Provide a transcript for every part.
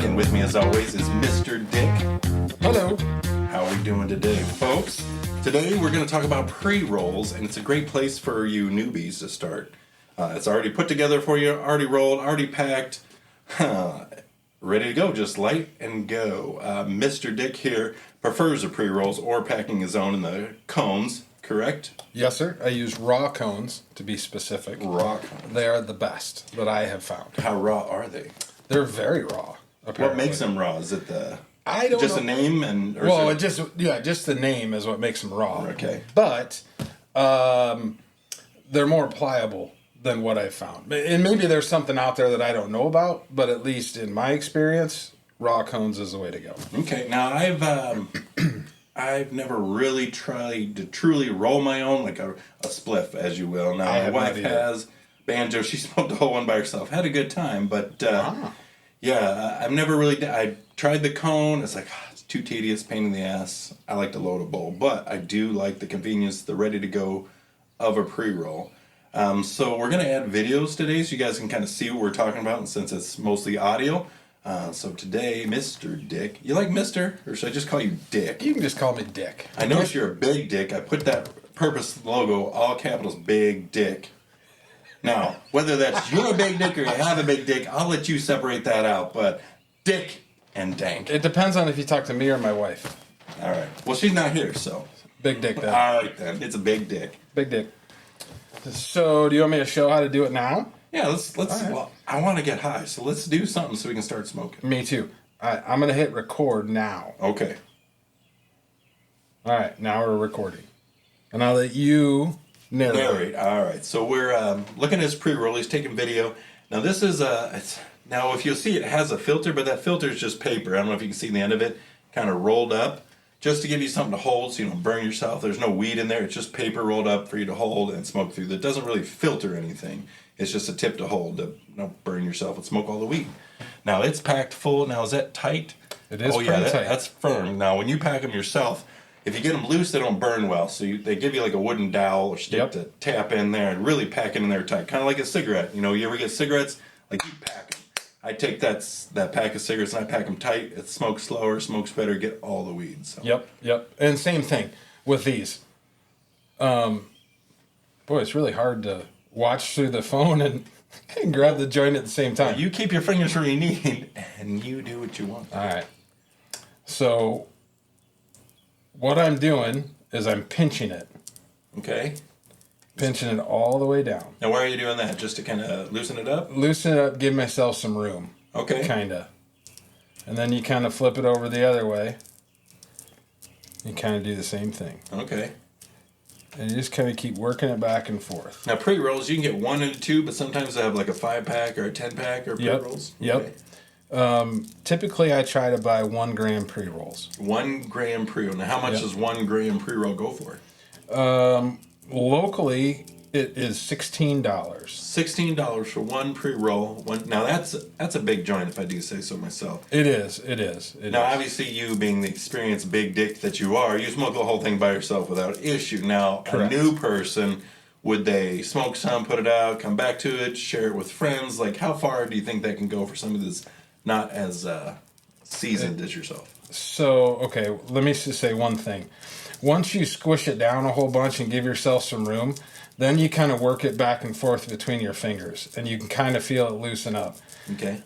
and with me as always is Mr. Dick. Hello. How are we doing today, folks? Today we're going to talk about pre-rolls, and it's a great place for you newbies to start. It's already put together for you, already rolled, already packed, ready to go, just light and go. Mr. Dick here prefers the pre-rolls or packing his own in the cones, correct? Yes, sir. I use raw cones, to be specific. Raw cones. They are the best that I have found. How raw are they? They're very raw, apparently. What makes them raw? Is it I don't just know. a name? And just the name is what makes them raw. Okay. But they're more pliable than what I've found. And maybe there's something out there that I don't know about, but at least in my experience, raw cones is the way to go. Okay. Now I've never really tried to truly roll my own, like a spliff, as you will. Now my wife has banjo. She smoked the whole one by herself. Had a good time, but yeah, I've never really. I tried the cone. It's like it's too tedious, pain in the ass. I like to load a bowl, but I do like the convenience, the ready to go of a pre-roll. So we're gonna add videos today, so you guys can kind of see what we're talking about. And since it's mostly audio, so today, Mr. Dick. You like Mr. or should I just call you Dick? You can just call me Dick. I notice you're a big dick. I put that purpose logo, all capitals, big dick. Now, whether that's you're a big dick or you have a big dick, I'll let you separate that out. But Dick and Dank. It depends on if you talk to me or my wife. All right. Well, she's not here, so. Big Dick, then. All right, then. It's a big dick. Big Dick. So, do you want me to show how to do it now? Yeah, let's. Right. Well, I want to get high, so let's do something so we can start smoking. Me too. All right, I'm going to hit record now. Okay. All right, now we're recording. And I'll let you narrate. All right. So we're looking at his pre-roll. He's taking video. Now this is now if you'll see it has a filter, but that filter is just paper. I don't know if you can see the end of it, kind of rolled up, just to give you something to hold so you don't burn yourself. There's no weed in there. It's just paper rolled up for you to hold and smoke through. That doesn't really filter anything. It's just a tip to hold to don't burn yourself and smoke all the weed. Now it's packed full. Now is that tight? It is pretty tight. That's firm. Now when you pack them yourself, if you get them loose, they don't burn well. So they give you like a wooden dowel or stick to tap in there and really pack it in there tight. Kind of like a cigarette. You know, you ever get cigarettes? Like you pack them. I take that pack of cigarettes and I pack them tight. It smokes slower, smokes better, get all the weeds. So. Yep. And same thing with these. Boy, it's really hard to watch through the phone and grab the joint at the same time. You keep your fingers where you need, and you do what you want. All right. So what I'm doing is I'm pinching it. Okay. Pinching it all the way down. Now, why are you doing that? Just to kind of loosen it up? Loosen it up, give myself some room. Okay. Kind of. And then you kind of flip it over the other way. You kind of do the same thing. Okay. And you just kind of keep working it back and forth. Now, pre-rolls, you can get 1 and a 2, but sometimes they have like a 5-pack or a 10-pack or pre-rolls. Yep. Okay. Typically, I try to buy 1 gram pre-rolls. 1 gram pre-roll. Now, how much does 1 gram pre-roll go for? Locally, it is $16. $16 for 1 pre-roll. Now, that's a big joint, if I do say so myself. It is. Now, obviously, you being the experienced big dick that you are, you smoke the whole thing by yourself without issue. Now, correct. A new person, would they smoke some, put it out, come back to it, share it with friends? Like, how far do you think that can go for somebody that's not as seasoned as yourself? So, okay, let me just say one thing. Once you squish it down a whole bunch and give yourself some room, then you kind of work it back and forth between your fingers, and you can kind of feel it loosen up. Okay.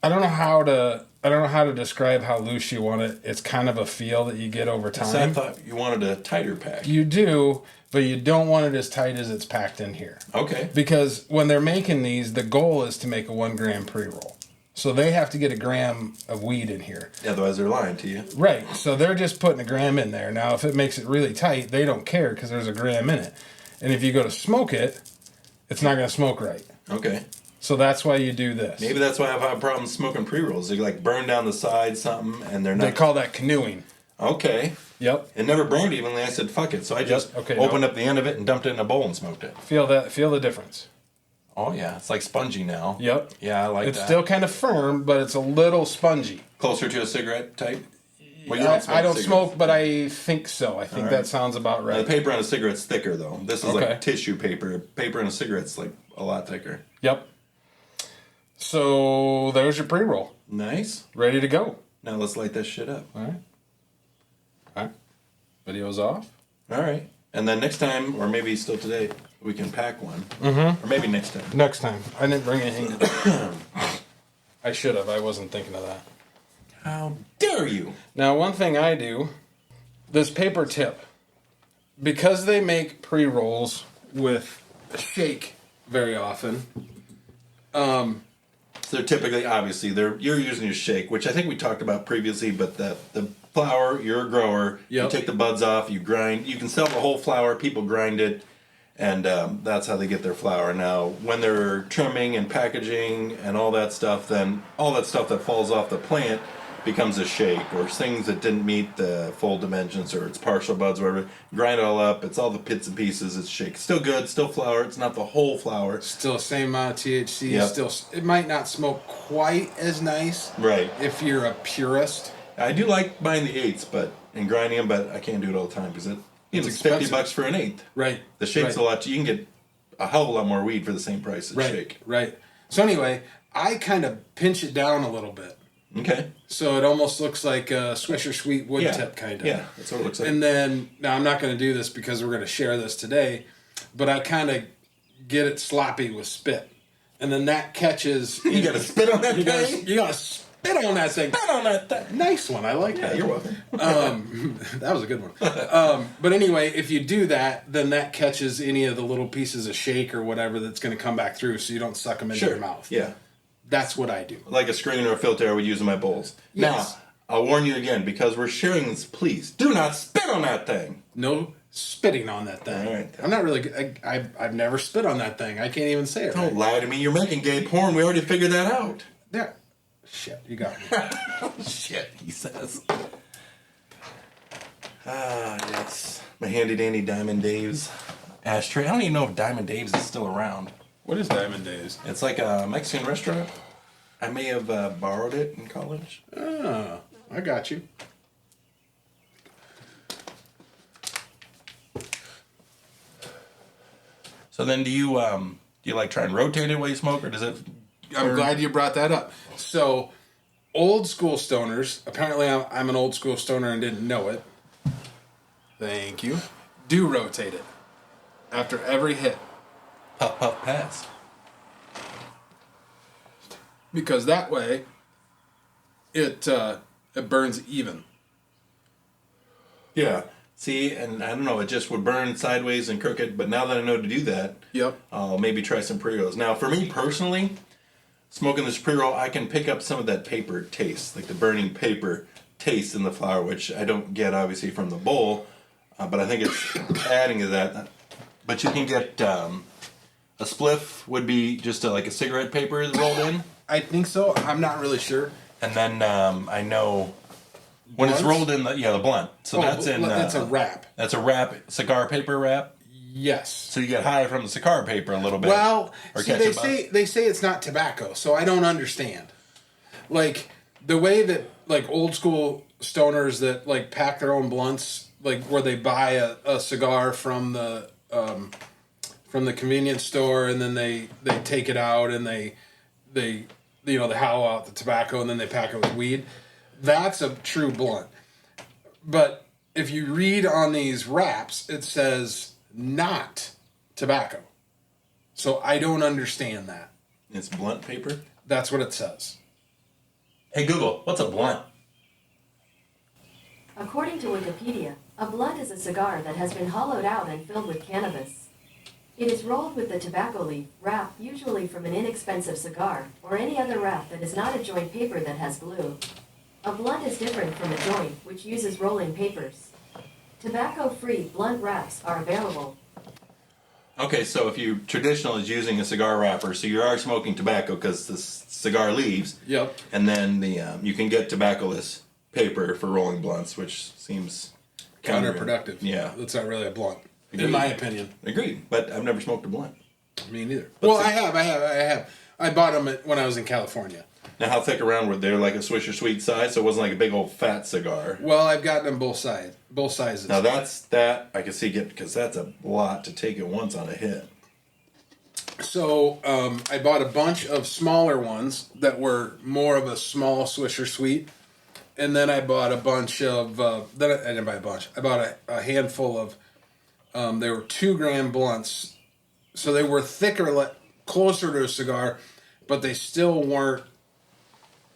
I don't know how to describe how loose you want it. It's kind of a feel that you get over time. So I thought you wanted a tighter pack. You do, but you don't want it as tight as it's packed in here. Okay. Because when they're making these, the goal is to make a 1 gram pre-roll. So they have to get 1 gram of weed in here. Otherwise, they're lying to you. Right. So they're just putting 1 gram in there. Now, if it makes it really tight, they don't care because there's 1 gram in it. And if you go to smoke it, it's not going to smoke right. Okay. So that's why you do this. Maybe that's why I have problems smoking pre-rolls. They like burn down the side something, and they're not. They call that canoeing. Okay. Yep. It never burned evenly. I said, fuck it. So I just opened up the end of it and dumped it in a bowl and smoked it. Feel the difference. Oh, yeah. It's like spongy now. Yep. Yeah, I like that. It's still kind of firm, but it's a little spongy. Closer to a cigarette type? Well, I don't smoke, but I think so. I think that sounds about right. Now, the paper on a cigarette's thicker, though. This is like tissue paper. Paper on a cigarette's like a lot thicker. Yep. So there's your pre-roll. Nice. Ready to go. Now let's light this shit up. All right. Video's off. All right. And then next time, or maybe still today, we can pack one. Mm-hmm. Or maybe next time. Next time. I didn't bring anything today. I should have. I wasn't thinking of that. How dare you? Now, one thing I do, this paper tip, because they make pre-rolls with shake very often. So they're typically, obviously, you're using your shake, which I think we talked about previously, but the flour, you're a grower, Yep. You take the buds off, you grind, you can sell the whole flour, people grind it, and that's how they get their flour. Now, when they're trimming and packaging and all that stuff, then all that stuff that falls off the plant becomes a shake, or things that didn't meet the full dimensions, or it's partial buds, whatever. Grind it all up. It's all the bits and pieces. It's shake. Still good. Still flour. It's not the whole flour. Still the same amount of THC. Yep. Still, it might not smoke quite as nice. Right. If you're a purist. I do like buying the eighths, and grinding them, but I can't do it all the time because it's $50 for an eighth. Right. The shake's a lot. You can get a hell of a lot more weed for the same price as shake. Right. So anyway, I kind of pinch it down a little bit. Okay. So it almost looks like a Swisher Sweet wood tip kind of. Yeah, that's what it looks like. And then, now I'm not going to do this because we're going to share this today, but I kind of get it sloppy with spit. And then that catches... You got to spit on that thing? You got to spit on that thing. Spit on that thing. Nice one. I like that. Yeah, you're welcome. That was a good one. But anyway, if you do that, then that catches any of the little pieces of shake or whatever that's going to come back through so you don't suck them into your mouth. Yeah. That's what I do. Like a screen or a filter I would use in my bowls. Yes. Now, I'll warn you again, because we're sharing this, please, do not spit on that thing. No spitting on that thing. All right. I'm not really good. I've never spit on that thing. I can't even say it Don't right. lie to me. You're making gay porn. We already figured that out. There. Shit, you got me. Shit, he says. Ah, yes. My handy dandy Diamond Dave's ashtray. I don't even know if Diamond Dave's is still around. What is Diamond Days? It's like a Mexican restaurant. I may have borrowed it in college. Oh, I got you. So then do you like try and rotate it while you smoke, or does it... I'm glad you brought that up. So, old school stoners, apparently I'm an old school stoner and didn't know it. Thank you. Do rotate it after every hit. Puff, puff, pass. Because that way, it burns even. Yeah. See, and I don't know, it just would burn sideways and crooked, but now that I know to do that, Yep. I'll maybe try some pre-rolls. Now, for me personally, smoking this pre-roll, I can pick up some of that paper taste, like the burning paper taste in the flower, which I don't get, obviously, from the bowl, but I think it's adding to that. But you can get... a spliff would be just like a cigarette paper rolled in. I think so. I'm not really sure. And then I know when it's rolled in the blunt. So that's a wrap. That's a wrap, cigar paper wrap. Yes. So you get high from the cigar paper a little bit. Well, or see, they say it's not tobacco, so I don't understand. Like the way that like old school stoners that like pack their own blunts, like where they buy a cigar from the convenience store and then they take it out and they hollow out the tobacco and then they pack it with weed. That's a true blunt. But if you read on these wraps, it says not tobacco. So I don't understand that. It's blunt paper? That's what it says. Hey Google, what's a blunt? According to Wikipedia, a blunt is a cigar that has been hollowed out and filled with cannabis. It is rolled with the tobacco leaf, wrap usually from an inexpensive cigar, or any other wrap that is not a joint paper that has glue. A blunt is different from a joint, which uses rolling papers. Tobacco-free blunt wraps are available. Okay, so if you traditional is using a cigar wrapper, so you are smoking tobacco because the cigar leaves. Yep. And then you can get tobacco-less paper for rolling blunts, which seems Counterproductive. Yeah. That's not really a blunt. Agreed. In my opinion. Agreed, but I've never smoked a blunt. Me neither. Well, I have. I bought them when I was in California. Now, how thick around were they? Like a Swisher Sweet size, so it wasn't like a big old fat cigar. Well, I've gotten them both sizes. Now that I can see because that's a lot to take at once on a hit. So I bought a bunch of smaller ones that were more of a small Swisher Sweet. And then I bought a bunch of, I didn't buy a bunch. I bought a handful of, they were 2-gram blunts. So they were thicker, closer to a cigar, but they still weren't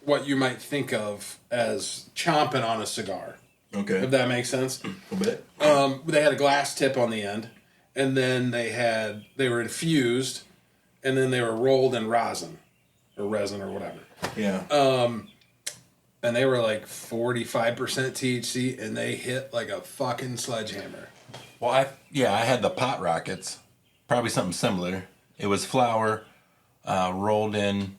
what you might think of as chomping on a cigar. Okay. If that makes sense. A bit. They had a glass tip on the end. And then they were infused. And then they were rolled in resin or whatever. Yeah. And they were like 45% THC, and they hit like a fucking sledgehammer. Well, I had the pot rockets, probably something similar. It was flour, rolled in.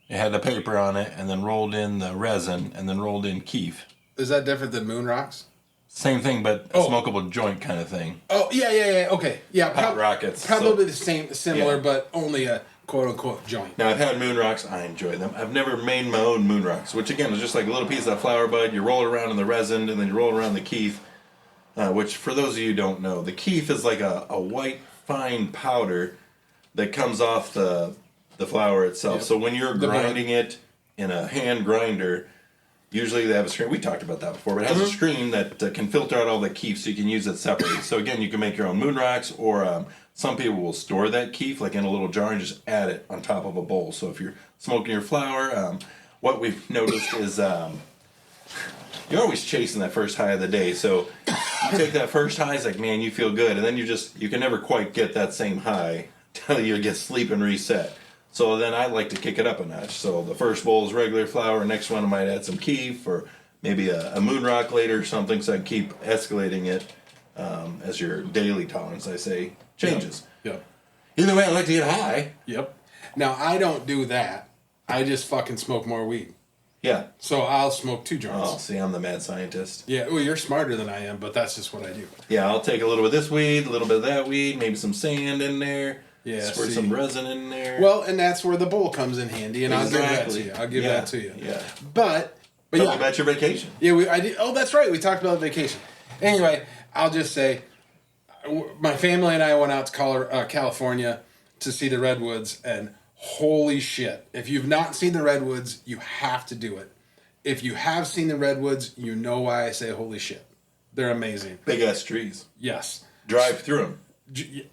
It had the paper on it, and then rolled in the resin, and then rolled in keef. Is that different than Moon Rocks? Same thing, but a smokable joint kind of thing. Oh yeah. Okay, yeah. Pot rockets, probably the same, similar, Yeah. but only a quote unquote joint. Now, I've had moon rocks. I enjoy them. I've never made my own moon rocks, which again is just like a little piece of flower bud. You roll it around in the resin, and then you roll it around the keef. Which, for those of you who don't know, the keef is like a white fine powder that comes off the flower itself. Yep. So when you're grinding it in a hand grinder, usually they have a screen. We talked about that before, but it has a screen that can filter out all the keef, so you can use it separately. So again, you can make your own moon rocks, or some people will store that keef like in a little jar and just add it on top of a bowl. So if you're smoking your flower, what we've noticed is you're always chasing that first high of the day. So you take that first high, it's like, man, you feel good, and then you can never quite get that same high till you get sleep and reset. So then I like to kick it up a notch. So the first bowl is regular flour. Next one I might add some keef or maybe a moon rock later or something. So I keep escalating it as your daily tolerance, I say, changes. Yep. Either way, I like to get high. Yep. Now I don't do that. I just fucking smoke more weed. Yeah. So I'll smoke 2 joints. Oh, see, I'm the mad scientist. Yeah. Well, you're smarter than I am, but that's just what I do. Yeah, I'll take a little bit of this weed, a little bit of that weed, maybe some sand in there. Yeah, squirt some resin in there. Well, and that's where the bowl comes in handy, and Exactly. I'll give that to you. Yeah. But Tell me yeah, about your vacation. yeah. I did. Oh, that's right. We talked about vacation. Anyway, I'll just say, my family and I went out to California to see the redwoods, and holy shit! If you've not seen the redwoods, you have to do it. If you have seen the redwoods, you know why I say holy shit. They're amazing. Big ass trees. Yes. Drive through them.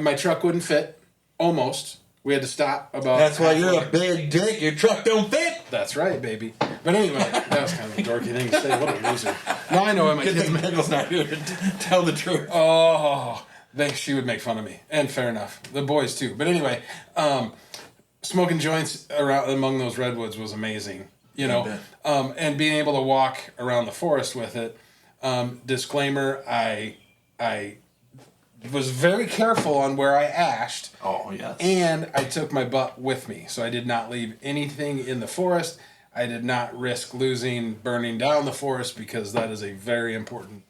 My truck wouldn't fit. Almost. We had to stop about. That's why you're halfway. a big dick. Your truck don't fit. That's right, baby. But anyway, that was kind of a dorky thing to say. What a loser. Now I know why my Good kids. thing Megal's not here to tell the truth. Oh, she would make fun of me, and fair enough. The boys too. But anyway, smoking joints around among those redwoods was amazing. You know, and being able to walk around the forest with it. Disclaimer: I was very careful on where I ashed. Oh, yes. And I took my butt with me. So I did not leave anything in the forest. I did not risk burning down the forest, because that is a very important,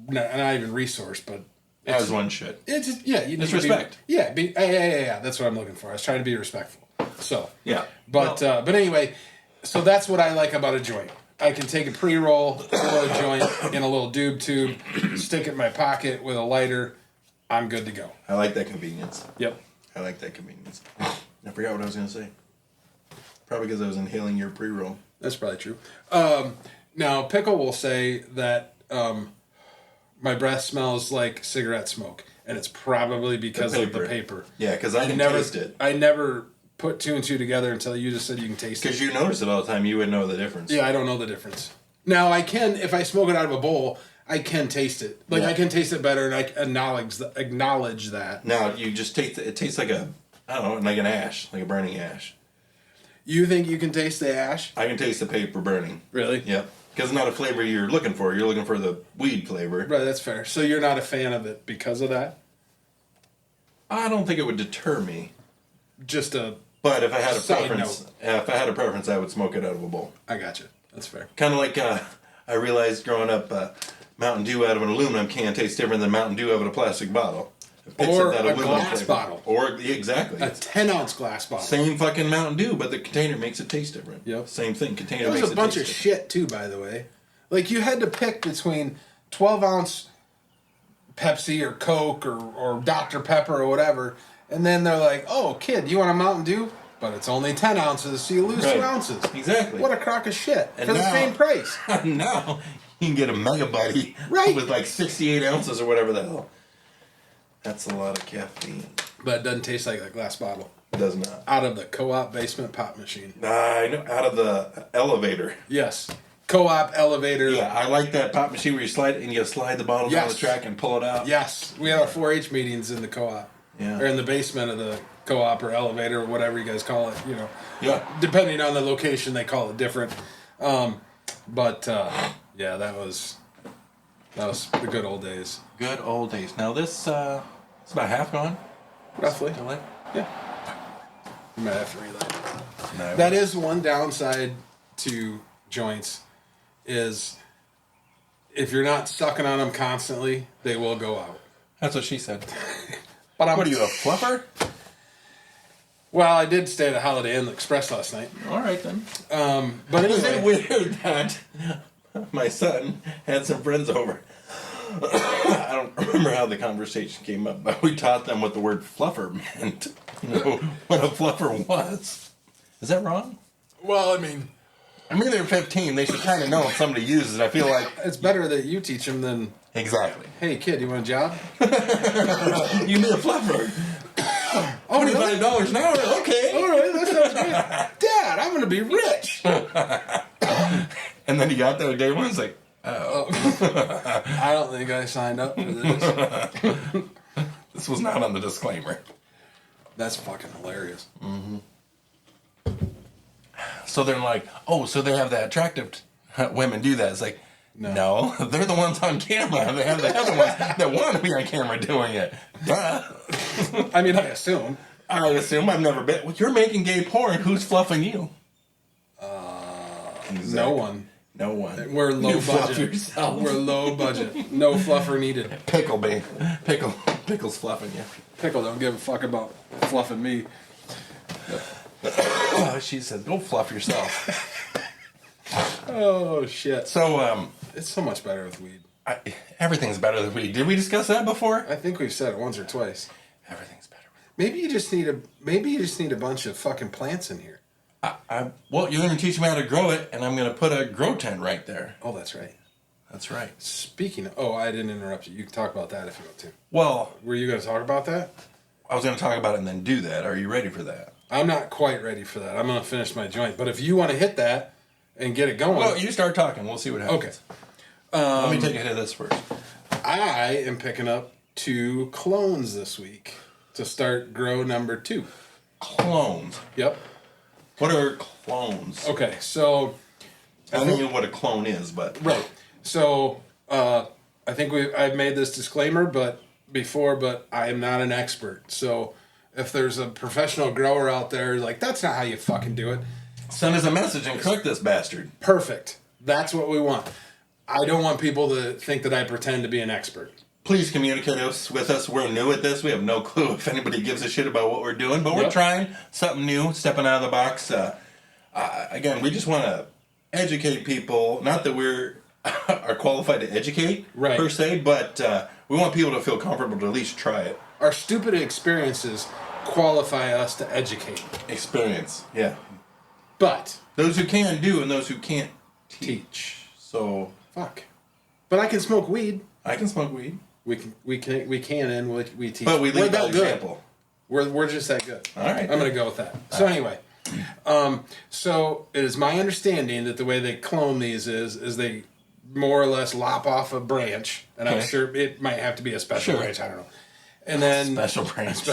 not even resource, but... As one should. It's just, yeah. You It's respect. Yeah, yeah. That's what I'm looking for. I was trying to be respectful. So... Yeah. But anyway, so that's what I like about a joint. I can take a pre-roll, roll a joint in a little doob tube, stick it in my pocket with a lighter. I'm good to go. I like that convenience. Yep. I like that convenience. I forgot what I was going to say. Probably because I was inhaling your pre-roll. That's probably true. Now, Pickle will say that my breath smells like cigarette smoke, and it's probably because of the paper. Yeah, because I can taste it. I never put 2 and 2 together until you just said you can taste it. Because you notice it all the time, you would know the difference. Yeah, I don't know the difference. Now, I can, if I smoke it out of a bowl, I can taste it. Like, Yeah. I can taste it better, and I acknowledge that. Now, you just taste it. It tastes like like an ash, like a burning ash. You think you can taste the ash? I can taste the paper burning. Really? Yep. Because it's not a flavor you're looking for. You're looking for the weed flavor. Right, that's fair. So you're not a fan of it because of that? I don't think it would deter me. Just a... But if I had a Side preference, I would smoke it out of a bowl. I gotcha. That's fair. Kind of like I realized growing up, Mountain Dew out of an aluminum can tastes different than Mountain Dew out of a plastic bottle. It picks Or up that a aluminum glass flavor. bottle. Or exactly. A 10-ounce glass bottle. Same fucking Mountain Dew, but the container makes it taste different. Yep. Same thing. Container It was makes a it bunch taste of different. shit, too, by the way. Like, you had to pick between 12-ounce Pepsi or Coke or Dr. Pepper or whatever, And then they're like, oh, kid, you want a Mountain Dew? But it's only 10 ounces, so you lose 2 ounces. Exactly. What a crock of shit. And for the same price. Now, you can get a Mega Buddy with like 68 ounces or whatever the hell. That's a lot of caffeine. But it doesn't taste like a glass bottle. It does not. Out of the co-op basement pop machine. I know, out of the elevator. Yes. Co-op elevator. Yeah, I like that pop machine where you slide and you slide the bottle down the track and pull it out. Yes. We have our 4-H meetings in the co-op. Yeah. Or in the basement of the co-op or elevator or whatever you guys call it, you know. Yeah. Depending on the location, they call it different. Yeah, that was the good old days. Good old days. Now this, it's about half gone. Roughly. Delay? Yeah. You might have to relay. No, That is one downside to joints is if you're not sucking on them constantly, they will go out. That's what she said. But What are you, a fluffer? Well, I did stay at a Holiday Inn Express last night. All right then. But Is it anyway, weird that my son had some friends over? I don't remember how the conversation came up, but we taught them what the word fluffer meant. You know, what a fluffer was. Is that wrong? well, I mean, I mean, they're 15. They should kind of know if somebody uses it. I feel like... it's better that you teach them than, Exactly. hey, kid, you want a job? You need a fluffer. Oh, really? $25 an hour. Okay. All right, that sounds great. Dad, I'm going to be rich. And then he got there day one. It's like, oh. I don't think I signed up for this. This was not on the disclaimer. That's fucking hilarious. So they're like, oh, so they have the attractive women do that. It's like, no, they're the ones on camera. They have the other ones that want to be on camera doing it. Duh. I mean, I assume. I assume I've never been. Well, you're making gay porn. Who's fluffing you? Exactly. No one. No one. We're low You fluff budget. yourself. We're low budget. No fluffer needed. Pickle, babe. Pickle's fluffing you. Pickle don't give a fuck about fluffing me. She said, go fluff yourself. Oh, shit. So, It's so much better with weed. everything's better than weed. Did we discuss that before? I think we've said it once or twice. Everything's better. Maybe you just need a bunch of fucking plants in here. Well, you're going to teach me how to grow it, and I'm going to put a grow tent right there. Oh, that's right. That's right. Speaking of, I didn't interrupt you. You can talk about that if you want to. Well, Were you going to talk about that? I was going to talk about it and then do that. Are you ready for that? I'm not quite ready for that. I'm going to finish my joint. But if you want to hit that and get it going. Well, you start talking. We'll see what happens. Okay. Let me take a hit of this first. I am picking up 2 clones this week to start grow number 2. Clones. Yep. What are clones? Okay, so I don't know what a clone is, but... right. So I think I've made this disclaimer before, but I am not an expert. So if there's a professional grower out there like, that's not how you fucking do it. Send us a message and cook this bastard. Perfect. That's what we want. I don't want people to think that I pretend to be an expert. Please communicate with us. We're new at this. We have no clue if anybody gives a shit about what we're doing, but we're trying something new, stepping out of the box. Again, we just want to educate people. Not that we're are qualified to educate, per se, but we want people to feel comfortable to at least try it. Our stupid experiences qualify us to educate. Experience, yeah. But those who can do and those who can't teach. So fuck. But I can smoke weed. I can smoke weed. We can, and we teach. But we lead by that example. Good. We're just that good. All right. I'm going to go with that. So anyway, so it is my understanding that the way they clone these is they more or less lop off a branch, and I'm sure it might have to be a special branch. I don't know. And then special branch.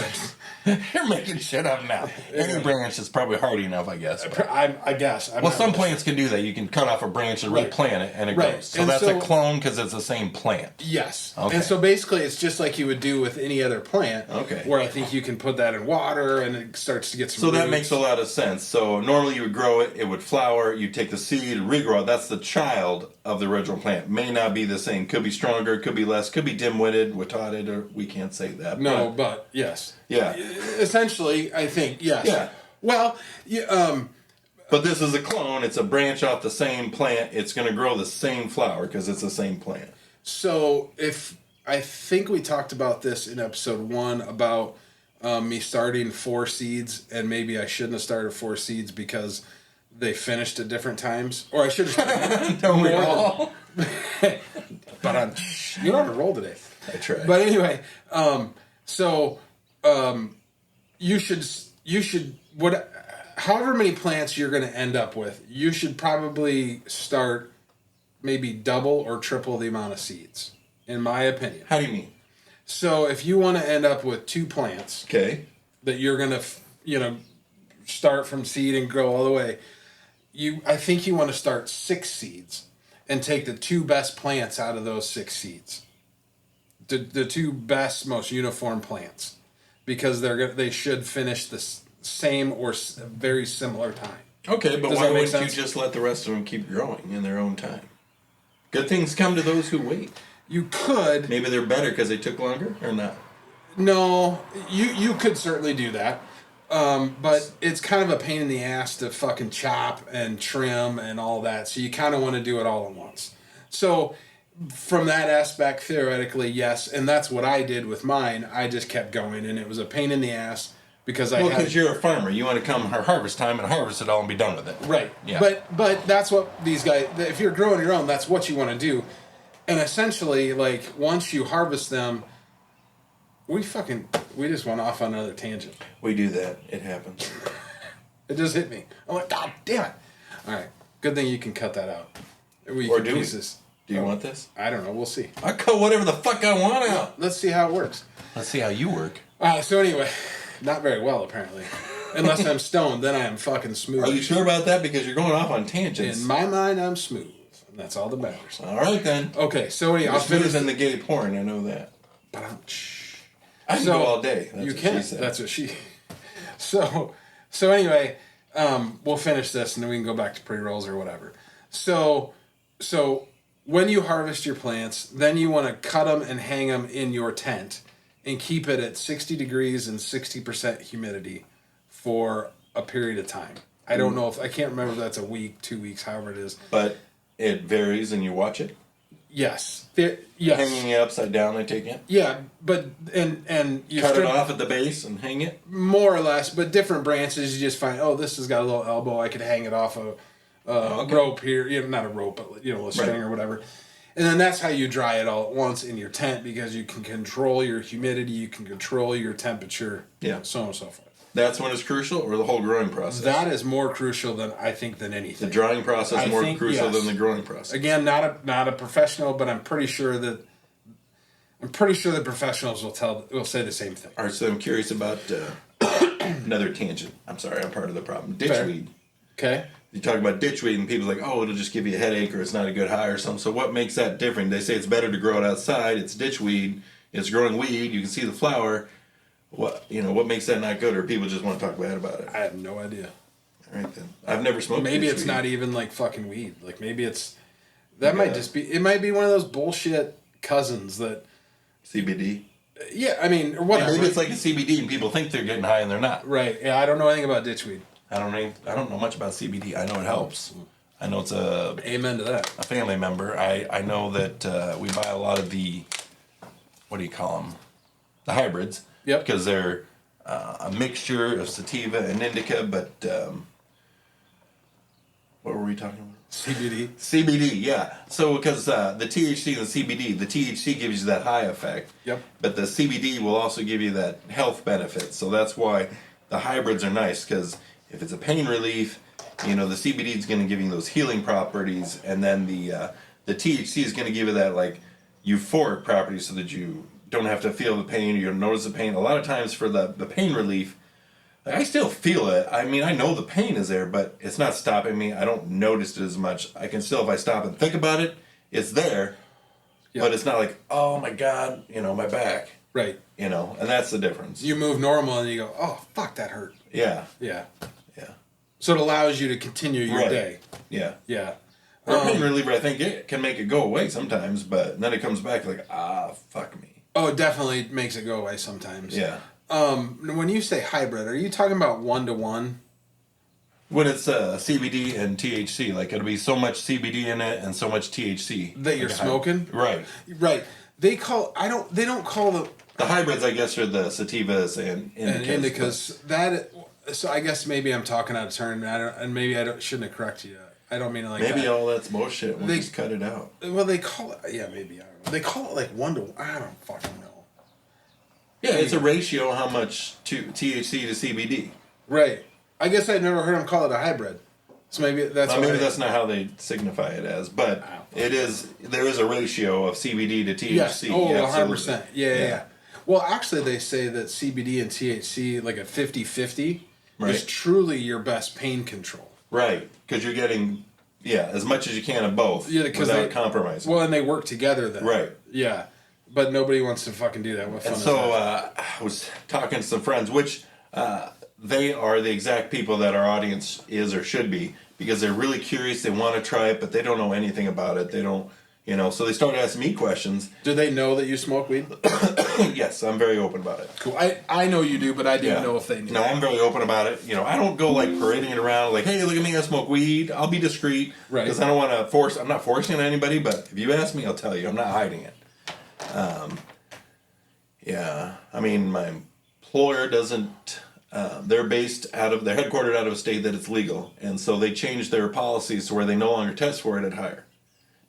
You're making shit up now. Any branch is probably hardy enough, I guess. I guess. Some plants can do that. You can cut off a branch and replant it, and it grows. So that's a clone because it's the same plant. Yes. Okay. And so basically, it's just like you would do with any other plant. Okay. Where I think you can put that in water, and it starts to get some. So that makes a lot of sense. So normally you would grow it, it would flower, you take the seed and regrow it. That's the child of the original plant. May not be the same. Could be stronger, could be less, could be dim-witted, retarded, or we can't say that. No, but yes. Yeah. Essentially, I think, yes. Yeah. Well, but this is a clone. It's a branch off the same plant. It's going to grow the same flower because it's the same plant. So I think we talked about this in episode 1 about me starting 4 seeds, and maybe I shouldn't have started 4 seeds because they finished at different times, or I should have started Don't we all? but you're on a roll today. I tried. But anyway, you should however many plants you're going to end up with, you should probably start maybe double or triple the amount of seeds, in my opinion. How do you mean? So if you want to end up with 2 plants, Okay. that you're going to, start from seed and grow all the way, I think you want to start 6 seeds and take the 2 best plants out of those 6 seeds. The 2 best, most uniform plants, because they should finish the same or very similar time. Okay, but Does why that make wouldn't you sense? just let the rest of them keep growing in their own time? Good things come to those who wait. You could. Maybe they're better because they took longer, or not? No, you could certainly do that. But it's kind of a pain in the ass to fucking chop and trim and all that. So you kind of want to do it all at once. So from that aspect, theoretically, yes. And that's what I did with mine. I just kept going, and it was a pain in the ass because because you're a farmer. You want to come harvest time and harvest it all and be done with it. Right. Yeah. But that's what these guys, if you're growing your own, that's what you want to do. And essentially, like, once you harvest them, we just went off on another tangent. We do that. It happens. It just hit me. I'm like, God damn it. All right. Good thing you can cut that out. Or do we? Pieces. Do you want this? I don't know. We'll see. I'll cut whatever the fuck I want out. Let's see how it works. Let's see how you work. So anyway, not very well, apparently. Unless I'm stoned, then I am fucking smooth. Are you sure about that? Because you're going off on tangents. In my mind, I'm smooth. And that's all that matters. All right, then. Okay, so anyway, You're smoother than the gay porn. I know that. But I can go all day. That's you what can. she said. That's what she. So anyway, we'll finish this and then we can go back to pre-rolls or whatever. So when you harvest your plants, then you want to cut them and hang them in your tent and keep it at 60 degrees and 60% humidity for a period of time. I don't know I can't remember if that's a week, 2 weeks, however it is. But it varies and you watch it? Yes. Yes. Hanging it upside down, I take it? Yeah, but and you Cut it off at the base and hang it? more or less, but different branches you just find, this has got a little elbow, I could hang it off a rope here, not a rope, but a string Right. or whatever. And then that's how you dry it all at once in your tent, because you can control your humidity, you can control your temperature, Yeah. so on and so forth. That's when it's crucial, or the whole growing process? That is more crucial than anything. The drying process I is more think, crucial yes. than the growing process. Again, not a professional, but I'm pretty sure that professionals will say the same thing. All right, so I'm curious about another tangent. I'm sorry, I'm part of the problem. Fair. Ditchweed. Okay. You talk about ditchweed, and people's like, "Oh, it'll just give you a headache, or it's not a good high, or something." So, what makes that different? They say it's better to grow it outside. It's ditchweed. It's growing weed. You can see the flower. What makes that not good, or people just want to talk bad about it? I have no idea. All right, then. I've never smoked. Maybe it's ditchweed. not even like fucking weed. Like maybe might just be. It might be one of those bullshit cousins that. CBD. Yeah, I mean, or Yeah, whatever. maybe it's like a CBD, and people think they're getting high, and they're not. Right. Yeah, I don't know anything about ditchweed. I don't know much about CBD. I know it helps. I know it's a Amen to that. family member. I know that we buy a lot of the, what do you call them? The hybrids. Yep. Because they're a mixture of sativa and indica, but what were we talking about? CBD. CBD, yeah. So because the THC and the CBD, the THC gives you that high effect. Yep. But the CBD will also give you that health benefit. So that's why the hybrids are nice, because if it's a pain relief, the CBD is going to give you those healing properties, and then the THC is going to give you that like euphoric properties, so that you don't have to feel the pain, or you don't notice the pain. A lot of times for the pain relief, I still feel it. I mean, I know the pain is there, but it's not stopping me. I don't notice it as much. I can still, if I stop and think about it, it's there, Yep. but it's not like, oh my God, my back, Right. and that's the difference. You move normal and you go, oh fuck, that hurt. Yeah, Yeah. yeah, So it allows you to continue your Right. day. yeah. Yeah. Or a pain reliever, I think it can make it go away sometimes, but then it comes back like, fuck me. Oh, it definitely makes it go away sometimes. Yeah. When you say hybrid, are you talking about 1-to-1? When it's CBD and THC, like it'll be so much CBD in it and so much THC That you're Like smoking? Right. Right. They don't call the The hybrids, I guess, are the sativas and indicas. So I guess maybe I'm talking out of turn, maybe I shouldn't have corrected you. I don't mean it like maybe that. all that's bullshit. We'll just cut it out. Well, they call it, maybe, I don't know. They call it like 1 to, I don't fucking know. Yeah, it's a ratio how much to THC to CBD. Right. I guess I've never heard them call it a hybrid. So maybe that's maybe that's not how they signify it as, but it is. There is a ratio of CBD to THC. Yes. Oh, 100%. Yeah. Well, actually, they say that CBD and THC, like a 50-50, is truly your best pain control. Right, because you're getting as much as you can of both without compromising. Well, and they work together then. Right. Yeah, but nobody wants to fucking do that. What fun and is so that? I was talking to some friends, which they are the exact people that our audience is or should be, because they're really curious. They want to try it, but they don't know anything about it. They don't, so they started asking me questions. Do they know that you smoke weed? Yes, I'm very open about it. Cool. I know you do, but I didn't know if they knew. No, I'm very open about it. I don't go like parading it around like, hey, look at me, I smoke weed. I'll be discreet. Right. Because I don't want to force, I'm not forcing it on anybody, but if you ask me, I'll tell you. I'm not hiding it. I mean, my employer doesn't, they're headquartered out of a state that it's legal. And so they changed their policies to where they no longer test for it at hire.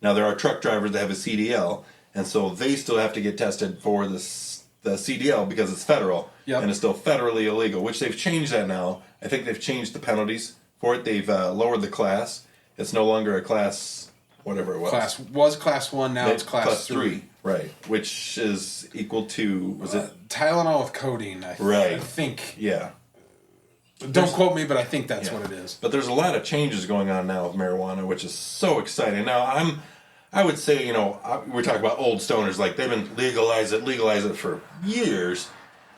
Now, there are truck drivers that have a CDL, and so they still have to get tested for the CDL because it's federal, and it's still federally illegal, which they've changed that now. I think they've changed the penalties for it. They've lowered the class. It's no longer a class, whatever it was. Class 1, now it's class 3. Right, which is equal to, was it? Tylenol with codeine, I think. Yeah. Don't quote me, but I think that's what it is. But there's a lot of changes going on now with marijuana, which is so exciting. Now, I would say, we're talking about old stoners, like they've been legalize it for years,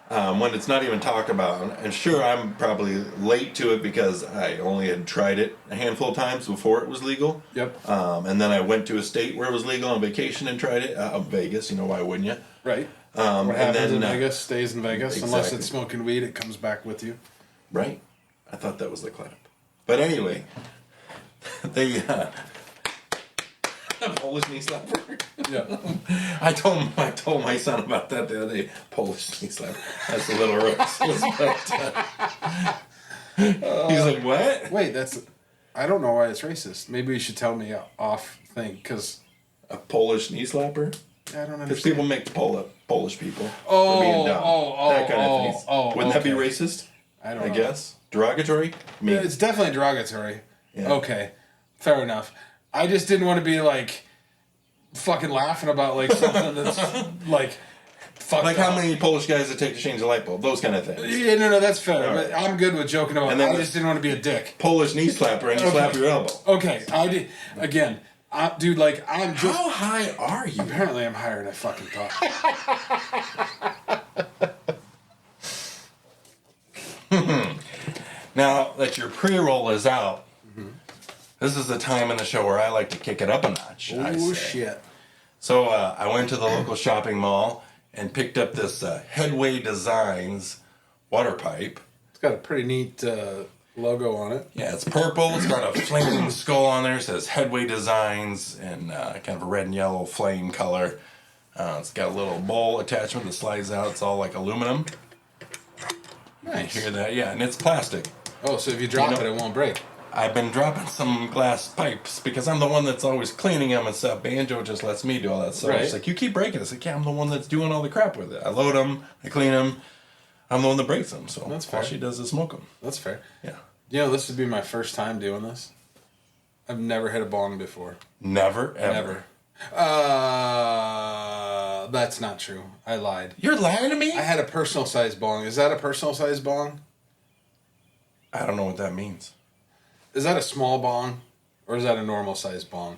when it's not even talked about. And sure, I'm probably late to it because I only had tried it a handful of times before it was legal. Yep. And then I went to a state where it was legal on vacation and tried it. Vegas, why wouldn't you? Right. What happens in Vegas stays in Vegas. Exactly. Unless it's smoking weed, it comes back with you. Right. I thought that was the clap. But anyway, they... Polish knee slapper. Yeah. I told my son about that the other day. Polish knee slapper. That's a little racist. But, he's like, what? Wait, I don't know why it's racist. Maybe you should tell me off thing, because... A Polish knee slapper? I don't understand. Because people make Polish people for being dumb. That kind of thing. Wouldn't that be racist? I don't know. I guess. Derogatory? Yeah, it's definitely derogatory. Yeah. Okay. Fair enough. I just didn't want to be like fucking laughing about like something that's like fucked like up. How many Polish guys it take to change a light bulb? Those kind of things. Yeah, no, that's fair. Right. But I'm good with joking about it. I just didn't want to be a dick. Polish knee slapper and you slap your elbow. Okay, I did. Again, dude, like I'm just... How high are you? Apparently I'm higher than I fucking thought. Now that your pre-roll is out, this is the time in the show where I like to kick it up a notch. Oh, shit. So I went to the local shopping mall and picked up this Headway Designs water pipe. It's got a pretty neat logo on it. Yeah, it's purple. It's got a flaming skull on there. It says Headway Designs in kind of a red and yellow flame color. It's got a little bowl attachment that slides out. It's all like aluminum. Nice. You hear that? Yeah, and it's plastic. Oh, so if you drop it won't break. I've been dropping some glass pipes because I'm the one that's always cleaning them and stuff. Banjo just lets me do all that stuff. Right. She's like, you keep breaking it. It's like, yeah, I'm the one that's doing all the crap with it. I load them, I clean them. I'm the one that breaks them. So that's fair. All she does is smoke them. That's fair. Yeah. This would be my first time doing this. I've never hit a bong before. Never, ever. That's not true. I lied. You're lying to me? I had a personal size bong. Is that a personal size bong? I don't know what that means. Is that a small bong? Or is that a normal size bong?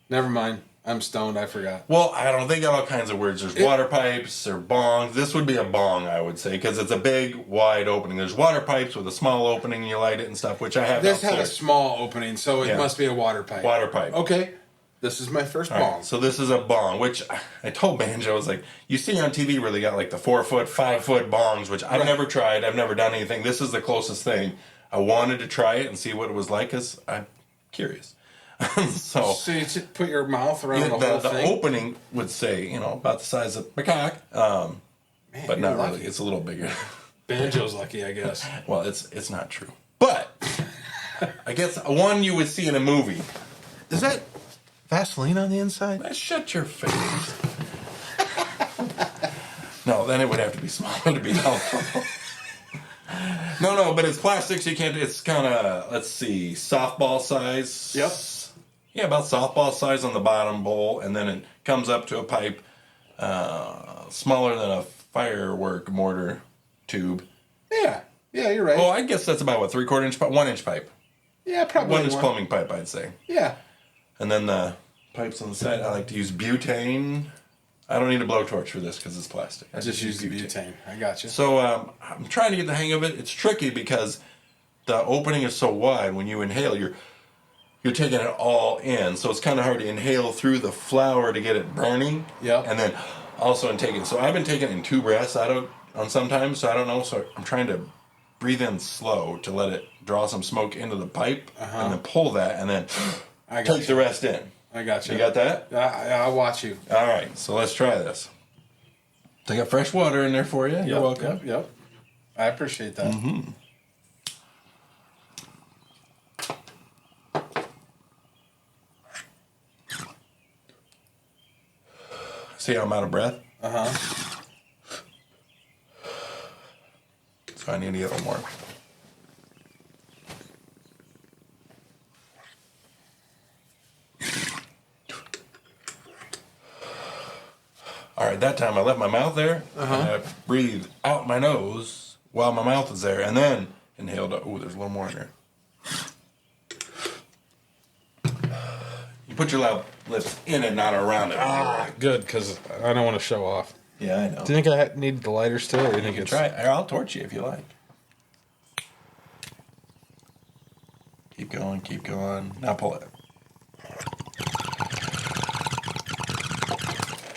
Never mind. I'm stoned. I forgot. Well, I don't know. They got all kinds of words. There's water pipes or bongs. This would be a bong, I would say, because it's a big, wide opening. There's water pipes with a small opening, and you light it and stuff, which I have. This had a small opening, so it must be a water pipe. Water pipe. Okay. This is my first bong. Right, so this is a bong, which I told Banjo, I was like, you see on TV where they got like the 4-foot, 5-foot bongs, which I've never tried. I've never done anything. This is the closest thing. I wanted to try it and see what it was like because I'm curious. So you put your mouth around the whole the thing? opening would say, about the size of a cock, but not lucky. really. It's a little bigger. Banjo's lucky, I guess. Well, it's not true. But I guess one you would see in a movie. Is that Vaseline on the inside? Shut your face. No, then it would have to be smaller to be helpful. No, but it's plastic, so you can't. It's kind of, let's see, softball size. Yep. Yeah, about softball size on the bottom bowl, and then it comes up to a pipe smaller than a firework mortar tube. Yeah, you're right. Oh, I guess that's about what, 3/4 inch pipe, 1 inch pipe. Yeah, probably 1 inch plumbing pipe, I'd say. Yeah. And then the pipes on the side, I like to use butane. I don't need a blowtorch for this because it's plastic. I Just use butane. I got you. So I'm trying to get the hang of it. It's tricky because the opening is so wide. When you inhale, you're taking it all in. So it's kind of hard to inhale through the flour to get it burning. Yep. And then also in taking. So I've been taking it in 2 breaths. On sometimes. So I don't know. So I'm trying to breathe in slow to let it draw some smoke into the pipe, and then pull that, and then take the rest in. I got you. You got that? I'll watch you. All right, so let's try this. I got fresh water in there for you. You're welcome. Yep. I appreciate that. Mm-hmm. See how I'm out of breath? Uh-huh. So I need to get a little more. All right, that time I left my mouth there, and I breathed out my nose while my mouth was there, and then inhaled. Oh, there's a little more in there. You put your lips in it, not around it. Ah, good, because I don't want to show off. Yeah, I know. Do you think I need the lighter still, or do you think it's... Try it. I'll torch you if you like. Keep going, keep going. Now pull it.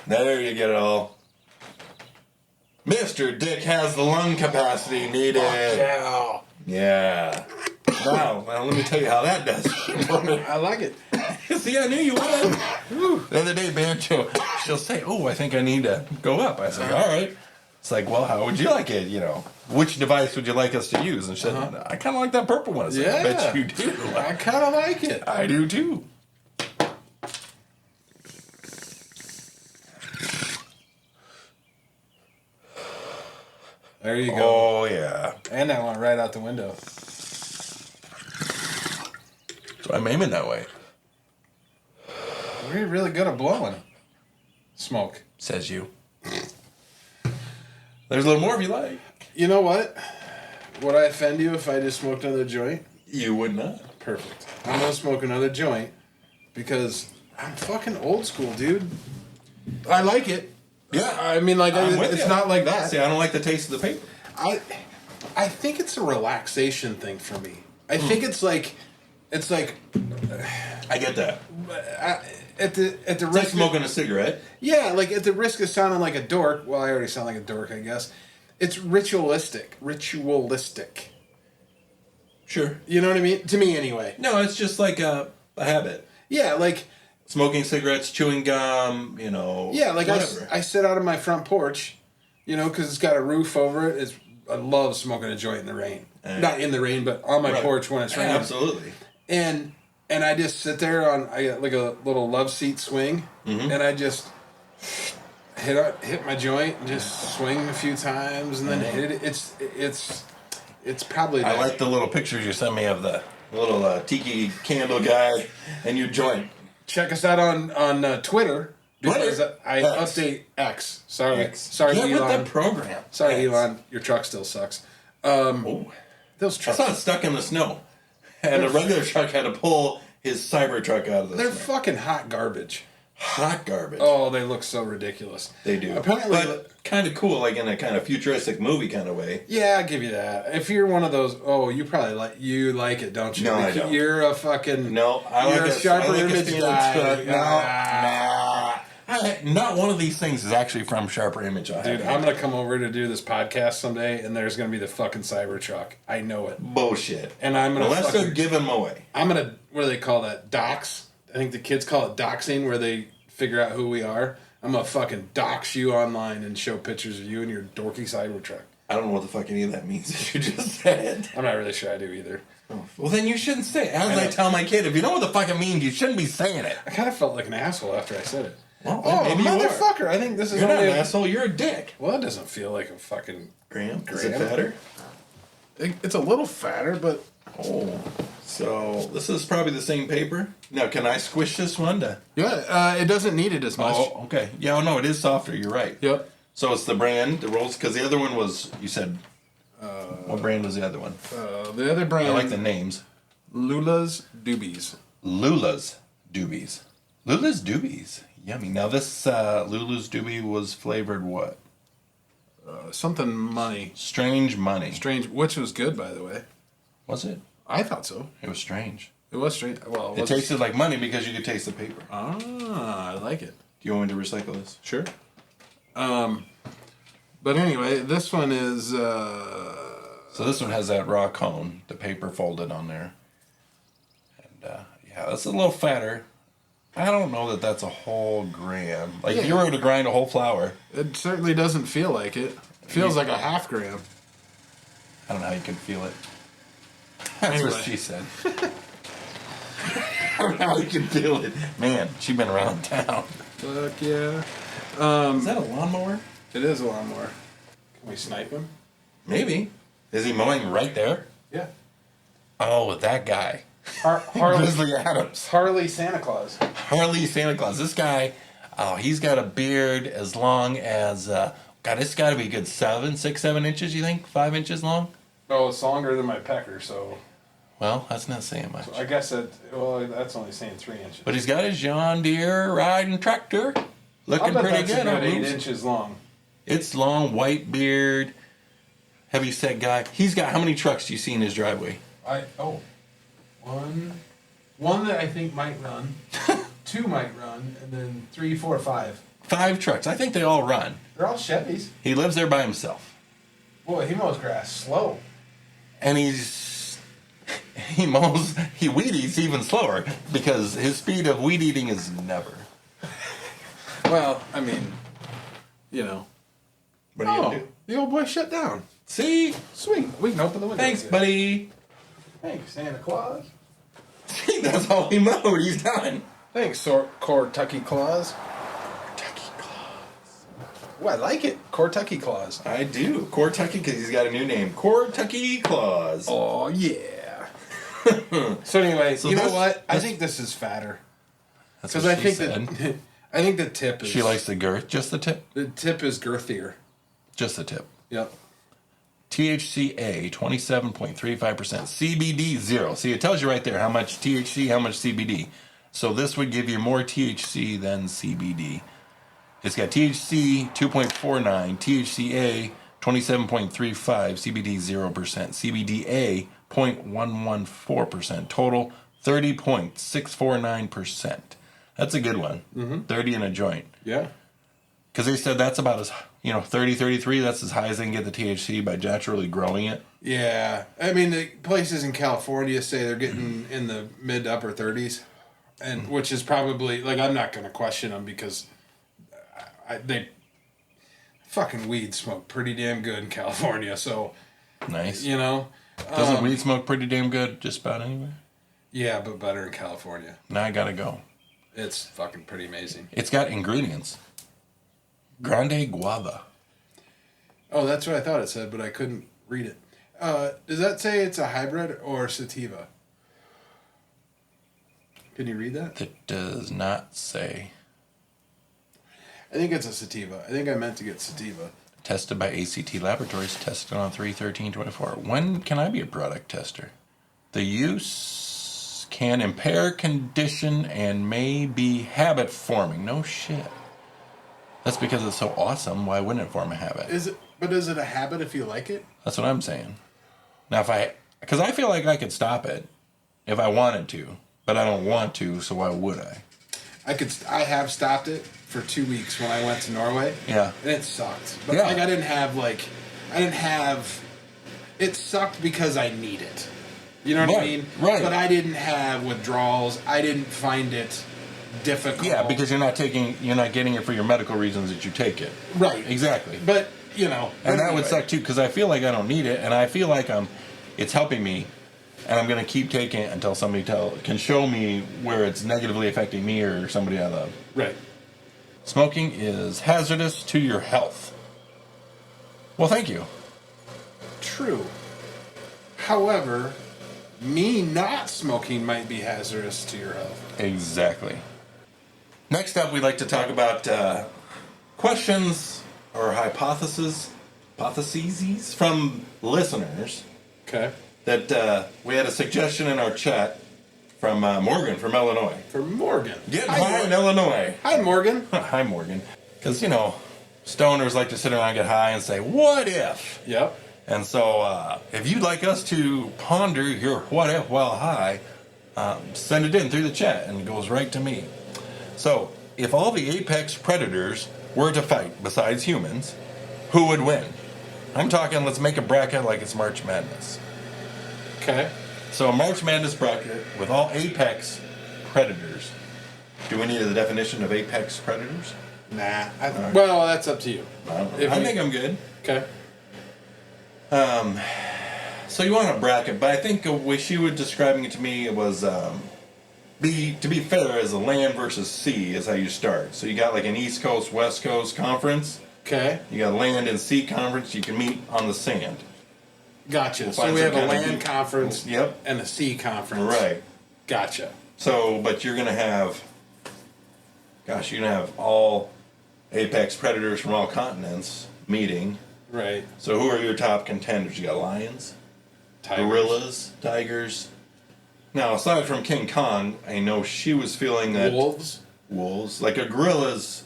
There you get it all. Mr. Dick has the lung capacity needed. Yeah. Yeah. Wow, well, let me tell you how that does. I like it. See, I knew you would. The other day, Banjo, she'll say, "Oh, I think I need to go up." I say, "All right." It's like, "Well, how would you like it? Which device would you like us to use?" And she said, "I kind of like that purple one." I said, "I bet you do." I kind of like it. I do too. There you go. Oh, yeah. And that went right out the window. So I'm aiming that way. We're really good at blowing smoke. Says you. There's a little more if you like. You know what? Would I offend you if I just smoked another joint? You would not. Perfect. I'm going to smoke another joint because I'm fucking old school, dude. I like it. Yeah. I mean, like, it's not like that. See, I don't like the taste of the paper. I think it's a relaxation thing for me. I think it's like I get that. at the It's like risk smoking a cigarette. yeah, like at the risk of sounding like a dork. Well, I already sound like a dork, I guess. It's ritualistic. Sure. You know what I mean? To me, anyway. No, it's just like a habit. Yeah, like Smoking cigarettes, chewing gum, yeah, like whatever. I sit out on my front porch, because it's got a roof over it. I love smoking a joint in the rain. Not in the rain, but on my porch when it's raining. Absolutely. And I just sit there I got like a little love seat swing, and I just hit my joint and just swing a few times and then hit it. It's probably. I like the little pictures you sent me of the little tiki candle guy and your joint. Check us out on Twitter because I X. update X. Sorry, Get Elon. with that program. Sorry, X. Elon. Your truck still sucks. Oh, Those I trucks. saw it stuck in the snow, and a regular truck had to pull his cyber truck out of the They're snow. fucking hot garbage. Hot garbage. Oh, they look so ridiculous. They do. Apparently, but kind of cool, like in a kind of futuristic movie kind of way. yeah, I'll give you that. If you're one of those, you probably like it, don't you? No, I don't. You're a fucking No, I you're like a sharper image standard guy. truck. No, Ah. not one of these things is actually from Sharper Image. Dude, I'm gonna come over to do this podcast someday, and there's gonna be the fucking Cybertruck. I know it. Bullshit. And I'm gonna Unless they're giving them away. I'm gonna what do they call that? Docs. I think the kids call it doxing, where they figure out who we are. I'm gonna fucking dox you online and show pictures of you and your dorky Cybertruck. I don't know what the fuck any of that means that you just said. I'm not really sure I do either. Oh, well, then you shouldn't say it. As I tell my kid, if you know what the fuck it means, you shouldn't be saying it. I kind of felt like an asshole after I said it. Well, oh, maybe motherfucker! I think this is you're not only an asshole. You're a dick. Well, it doesn't feel like a fucking Graham. Is it fatter? It's a little fatter, but oh, so this is probably the same paper. Now, can I squish this one to? yeah, it doesn't need it as much. Oh, okay. Yeah, no, it is softer. You're right. Yep. So it's the brand, the rolls, because the other one was, you said, what brand was the other one? The other brand. I like the names. Lula's Doobies. Lula's Doobies. Lula's Doobies. Yummy. Now this Lula's Doobie was flavored what? Something money. Strange Money. Strange, which was good, by the way. Was it? I thought so. It was strange. It was strange. Well, It tasted like money because you could taste the paper. Ah, I like it. Do you want me to recycle this? Sure. But anyway, this one is. So this one has that raw cone, the paper folded on there. And yeah, that's a little fatter. I don't know that that's a whole gram. Like if you were to grind a whole flour. It certainly doesn't feel like it. It feels like a half gram. I don't know how you can feel it. That's what she said. I don't know how you can feel it. Man, she's been around town. Fuck yeah. Is that a lawnmower? It is a lawnmower. Can we snipe him? Maybe. Is he mowing right there? Yeah. Oh, that guy. Harley. Grizzly Adams. Harley Santa Claus. Harley Santa Claus. This guy, oh, he's got a beard as long as, God, it's got to be a good 6, 7 inches, you think? 5 inches long? Oh, it's longer than my pecker, so. Well, that's not saying much. I guess that's only saying 3 inches. But he's got his John Deere riding tractor. Looking pretty good. About 8 inches long. It's long, white beard, heavy set guy. He's got, how many trucks do you see in his driveway? One that I think might run, 2 might run, and then 3, 4, 5. 5 trucks. I think they all run. They're all Chevys. He lives there by himself. Boy, he mows grass slow. And he weed eats even slower because his speed of weed eating is never. Well, I mean, you know. What are you gonna do? The old boy shut down. See? Sweet. We can open the window. Thanks, buddy. Thanks, Santa Claus. See, that's all he mowed. He's done. Thanks, Kentucky Claus. Kentucky Claus. Oh, I like it. Kentucky Claus. I do. Kentucky, because he's got a new name. Kentucky Claus. Oh, yeah. So anyway, you know what? I think this is fatter. That's what she said. I think the tip is... She likes the girth. Just the tip? The tip is girthier. Just the tip. Yep. THCA, 27.35%. CBD, 0. See, it tells you right there how much THC, how much CBD. So this would give you more THC than CBD. It's got THC, 2.49, THCA, 27.35, CBD, 0%, CBDA, 0.114%. Total, 30.649%. That's a good one. Mm-hmm. 30 in a joint. Yeah. Because they said that's about as, 30, 33, that's as high as they can get the THC by naturally growing it. Yeah. I mean, the places in California say they're getting in the mid to upper 30s, and which is probably, like, I'm not going to question them because they fucking weed smoke pretty damn good in California, so. Nice. Doesn't weed smoke pretty damn good just about anywhere? Yeah, but better in California. Now I gotta go. It's fucking pretty amazing. It's got ingredients. Grande guava. Oh, that's what I thought it said, but I couldn't read it. Does that say it's a hybrid or sativa? Can you read that? That does not say. I think it's a sativa. I think I meant to get sativa. Tested by ACT Laboratories, tested on 3/13/24. When can I be a product tester? The use can impair condition and may be habit forming. No shit. That's because it's so awesome. Why wouldn't it form a habit? Is it a habit if you like it? That's what I'm saying. Now, because I feel like I could stop it if I wanted to, but I don't want to, so why would I? I have stopped it for 2 weeks when I went to Norway. Yeah. And it sucked. But Yeah. it sucked because I need it. You know what I mean? Right. But I didn't have withdrawals. I didn't find it difficult. Yeah, because you're not getting it for your medical reasons that you take it. Right. Exactly. But, you know. And that would suck too, because I feel like I don't need it, and I feel like it's helping me, and I'm going to keep taking it until somebody can show me where it's negatively affecting me or somebody I love. Right. Smoking is hazardous to your health. Well, thank you. True. However, me not smoking might be hazardous to your health. Exactly. Next up, we'd like to talk about questions or hypotheses from listeners. Okay. That we had a suggestion in our chat from Morgan from Illinois. From Morgan. Getting high in Illinois. Hi, Morgan. Hi, Morgan. Because, stoners like to sit around and get high and say, what if? Yep. And so if you'd like us to ponder your what if while high, send it in through the chat and it goes right to me. So, if all the apex predators were to fight besides humans, who would win? I'm talking, let's make a bracket like it's March Madness. Okay. So a March Madness bracket with all apex predators. Do we need a definition of apex predators? Nah. Well, that's up to you. I think I'm good. Okay. So you want a bracket, but I think the way she was describing it to me, it was to be fair, as a land versus sea is how you start. So you got like an East Coast, West Coast conference. Okay. You got land and sea conference. You can meet on the sand. Gotcha. We'll So we have a land conference Yep. and a sea conference. Right. Gotcha. So, but you're going to have all apex predators from all continents meeting. Right. So who are your top contenders? You got lions, Tigers. gorillas, tigers. Now, aside from King Kong, I know she was feeling that wolves, like a gorilla's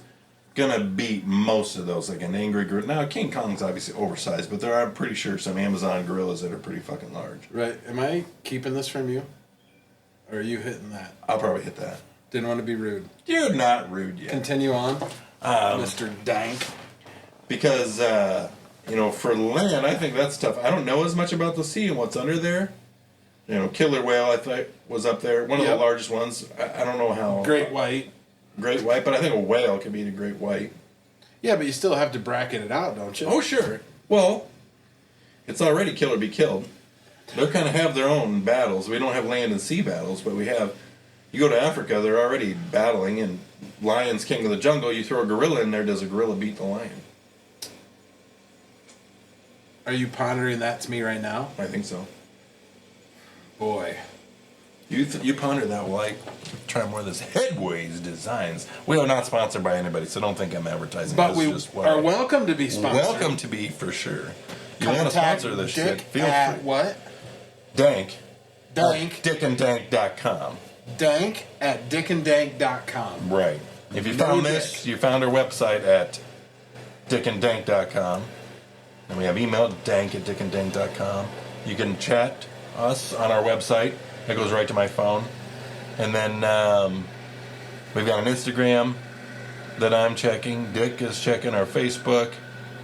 gonna beat most of those, like an angry gorilla. Now, King Kong's obviously oversized, but there are, I'm pretty sure, some Amazon gorillas that are pretty fucking large. Right. Am I keeping this from you? Or are you hitting that? I'll probably hit that. Didn't want to be rude. You're not rude yet. Continue on, Mr. Dank. Because, for land, I think that's tough. I don't know as much about the sea and what's under there. Killer whale, I thought, was up there. One of the largest ones. I don't know how. Great white. Great white, but I think a whale could beat a great white. Yeah, but you still have to bracket it out, don't you? Oh, sure. Well, it's already kill or be killed. They kind of have their own battles. We don't have land and sea battles, but we have... You go to Africa, they're already battling, and lion's king of the jungle. You throw a gorilla in there, does a gorilla beat the lion? Are you pondering that to me right now? I think so. Boy. You ponder that while I try more of this Headways Designs. We are not sponsored by anybody, so don't think I'm advertising. But this we just are welcome to be sponsored. Welcome to be, for sure. You want to sponsor this Dick shit, feel at free. What? Dank. Dank. dickanddank.com. Dank at dickanddank.com. Right. If you found this, you found our website at dickanddank.com. And we have email, dank at dickanddank.com. You can chat us on our website. That goes right to my phone. And then we've got an Instagram that I'm checking. Dick is checking our Facebook.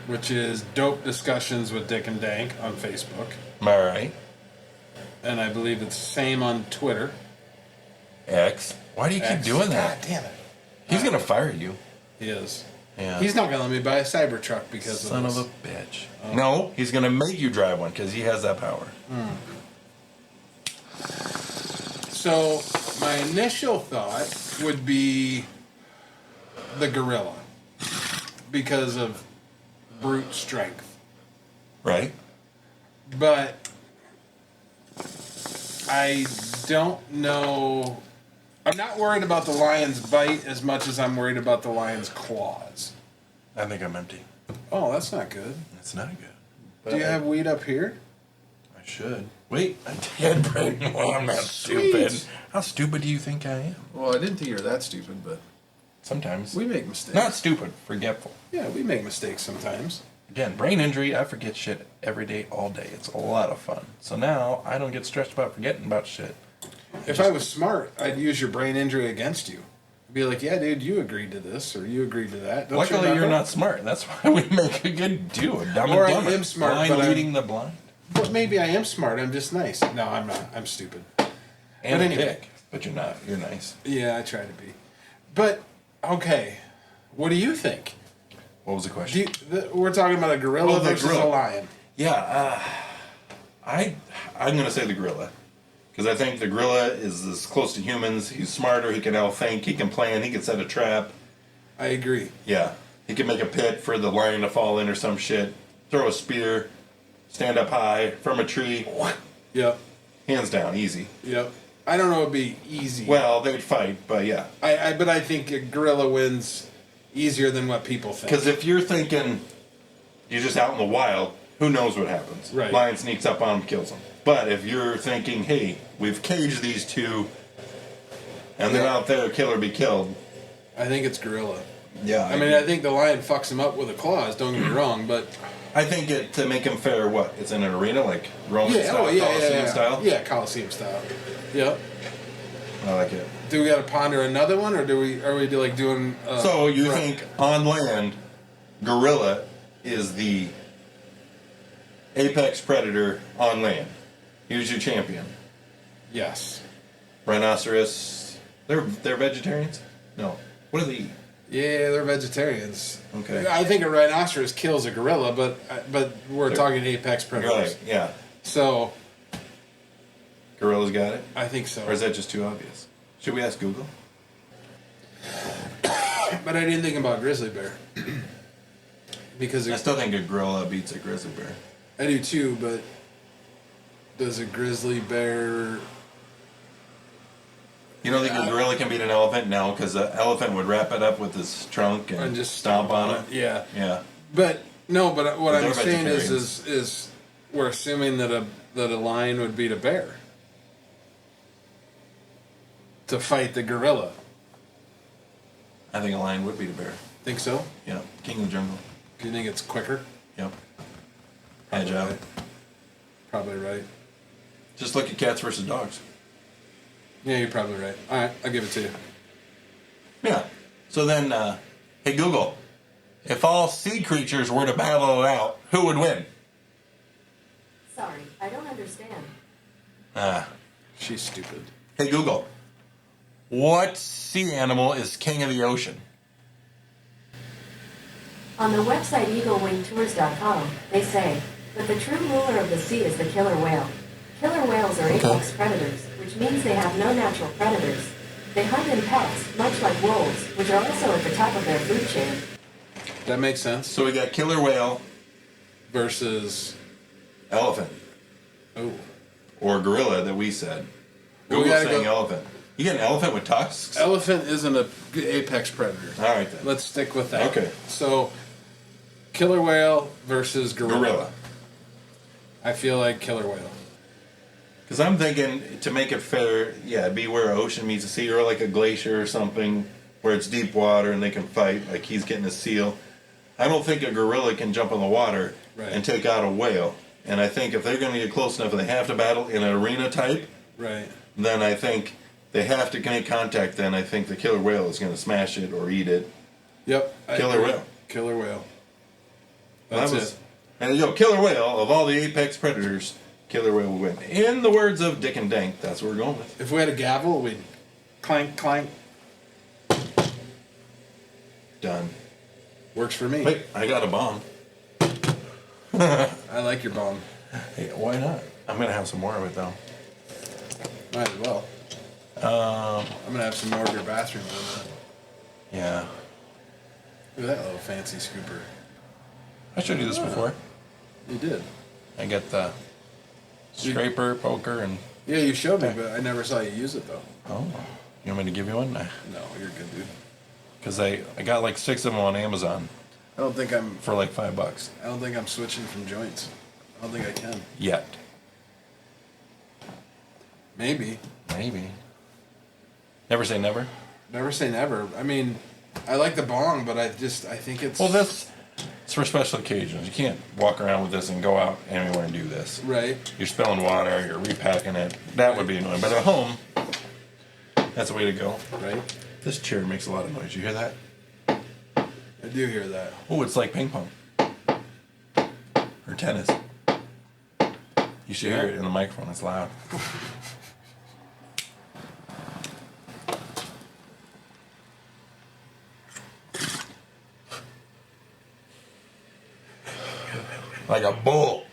Which is Dope Discussions with Dick and Dank on Facebook. All right. And I believe it's the same on Twitter. X. Why do you keep doing that? God damn it. He's going to fire you. He is. Yeah. He's not going to let me buy a Cybertruck because Son of this. of a bitch. Oh. No, he's going to make you drive one because he has that power. So, my initial thought would be the gorilla because of brute strength. Right? But I don't know. I'm not worried about the lion's bite as much as I'm worried about the lion's claws. I think I'm empty. Oh, that's not good. It's not good. Do you have weed up here? I should. Wait, I did, Brayden. Well, I'm not stupid. How stupid do you think I am? Well, I didn't think you were that stupid, but Sometimes. we make mistakes. Not stupid, forgetful. Yeah, we make mistakes sometimes. Again, brain injury, I forget shit every day, all day. It's a lot of fun. So now, I don't get stressed about forgetting about shit. If I was smart, I'd use your brain injury against you. I'd be like, yeah, dude, you agreed to this, or you agreed to that. Don't Luckily, you you're not smart. That's why we make a good duo. Dumb Or and I dumber. am smart, Blind but leading the blind. But maybe I am smart. I'm just nice. No, I'm not. I'm stupid. And But a anyway. dick. But you're not. You're nice. Yeah, I try to be. But okay, what do you think? What was the question? We're talking about a gorilla Oh, the versus gorilla. a lion. Yeah, I'm gonna say the gorilla, because I think the gorilla is as close to humans. He's smarter. He can outthink. He can plan. He can set a trap. I agree. Yeah, he can make a pit for the lion to fall in or some shit. Throw a spear, stand up high from a tree. Yep. Hands down, easy. Yep. I don't know it'd be easy. Well, they'd fight, but yeah. But I think a gorilla wins easier than what people think. Because if you're thinking you're just out in the wild, who knows what happens? Right. Lion sneaks up on him, kills him. But if you're thinking, hey, we've caged these two, and they're out there, kill or be killed. I think it's gorilla. Yeah. I mean, I think the lion fucks him up with the claws. Don't get me wrong, but I think to make him fair, what? It's in an arena, like Roman style, Colosseum style? Yeah, Colosseum style. Yep. I like it. Do we got to ponder another one, or are we like doing? So you think on land, gorilla is the apex predator on land? Here's your champion. Yes. Rhinoceros. They're vegetarians? No. What do they eat? Yeah, they're vegetarians. Okay. I think a rhinoceros kills a gorilla, but we're talking apex predators. Right, yeah. So Gorilla's got it? I think so. Or is that just too obvious? Should we ask Google? But I didn't think about grizzly bear because I still think a gorilla beats a grizzly bear. I do too. But does a grizzly bear? You don't think a gorilla can beat an elephant? No, because an elephant would wrap it up with his trunk and just stomp on it. Yeah. Yeah. But no. But what They're I'm saying vegetarians. is we're assuming that a lion would beat a bear to fight the gorilla. I think a lion would beat a bear. Think so? Yeah. King of the jungle. Do you think it's quicker? Yep. Agile. Right. Probably right. Just look at cats versus dogs. Yeah, you're probably right. All right, I'll give it to you. Yeah. So then, hey Google, if all sea creatures were to battle it out, who would win? Sorry, I don't understand. She's stupid. Hey Google, what sea animal is king of the ocean? On the website eaglewingtours.com, they say, but the true ruler of the sea is the killer whale. Killer whales are apex predators, which means they have no natural predators. They hunt in packs, much like wolves, which are also at the top of their food chain. That makes sense. So we got killer whale, Versus, elephant, oh, or gorilla that we said. Well, we Google's gotta saying go- elephant. You get an elephant with tusks? elephant isn't a apex predator. All right then. Let's stick with that. Okay. So, killer whale versus gorilla. Gorilla. I feel like killer whale. Because I'm thinking, to make it fair, yeah, it'd be where an ocean meets a sea, or like a glacier or something, where it's deep water and they can fight, like he's getting a seal. I don't think a gorilla can jump in the water Right. and take out a whale. And I think if they're going to get close enough and they have to battle in an arena type, Right. then I think they have to make contact. Then I think the killer whale is going to smash it or eat it. Yep. I Killer agree. whale. Killer whale. That's it. And killer whale, of all the apex predators, killer whale will win. In the words of Dick and Dank, that's what we're going with. If we had a gavel, we'd clank, clank. Done. Works for me. Wait, I got a bomb. I like your bomb. Hey, why not? I'm going to have some more of it, though. Might as well. I'm gonna have some more of your bathroom in a minute. Yeah. Look at that little fancy scooper. I showed you this before. You did. I got the scraper, poker, and... Yeah, you showed me, but I never saw you use it though. Oh. You want me to give you one? No, you're good, dude. Because I got like 6 of them on Amazon I don't think I'm. for like $5. I don't think I'm switching from joints. I don't think I can. Yet. Maybe. Maybe. Never say never. Never say never. I mean, I like the bong, but I think it's. Well, it's for special occasions. You can't walk around with this and go out anywhere and do this. Right. You're spilling water, you're repacking it. That would be annoying. But at home, that's the way to go. Right. This chair makes a lot of noise. You hear that? I do hear that. Oh, it's like ping pong. Or tennis. You should hear it in the microphone. It's loud. Like a bull.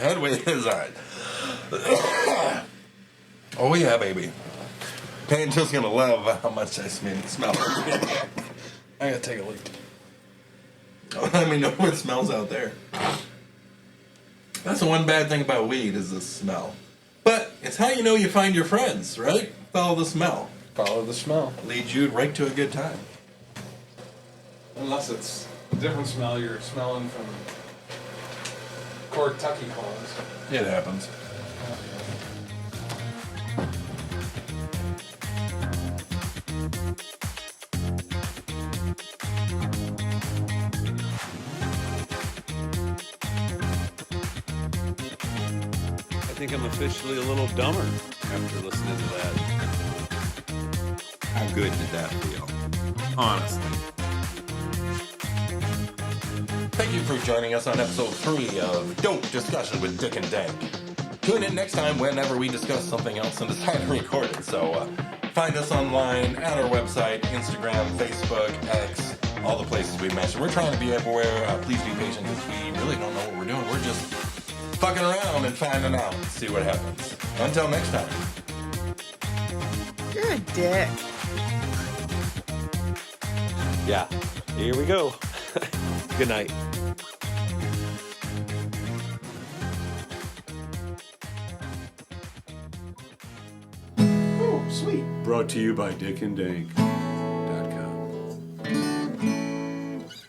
Headway inside. Oh yeah, baby. Angela's gonna love how much I smell. I gotta take a leak. Let me know what smells out there. That's the one bad thing about weed is the smell. But it's how you know you find your friends, right? Follow the smell. Follow the smell. Leads you right to a good time. Unless it's a different smell you're smelling from Kentucky calls. It happens. I think I'm officially a little dumber after listening to that. How good did that feel? Honestly. Thank you for joining us on episode 3 of Dope Discussion with Dick and Dank. Tune in next time whenever we discuss something else and decide to record it. So find us online at our website, Instagram, Facebook, X, all the places we mentioned. We're trying to be everywhere. Please be patient because we really don't know what we're doing. We're just fucking around and finding out. See what happens. Until next time. You're a dick. Yeah, here we go. Good night. Oh, sweet. Brought to you by Dick and Dank.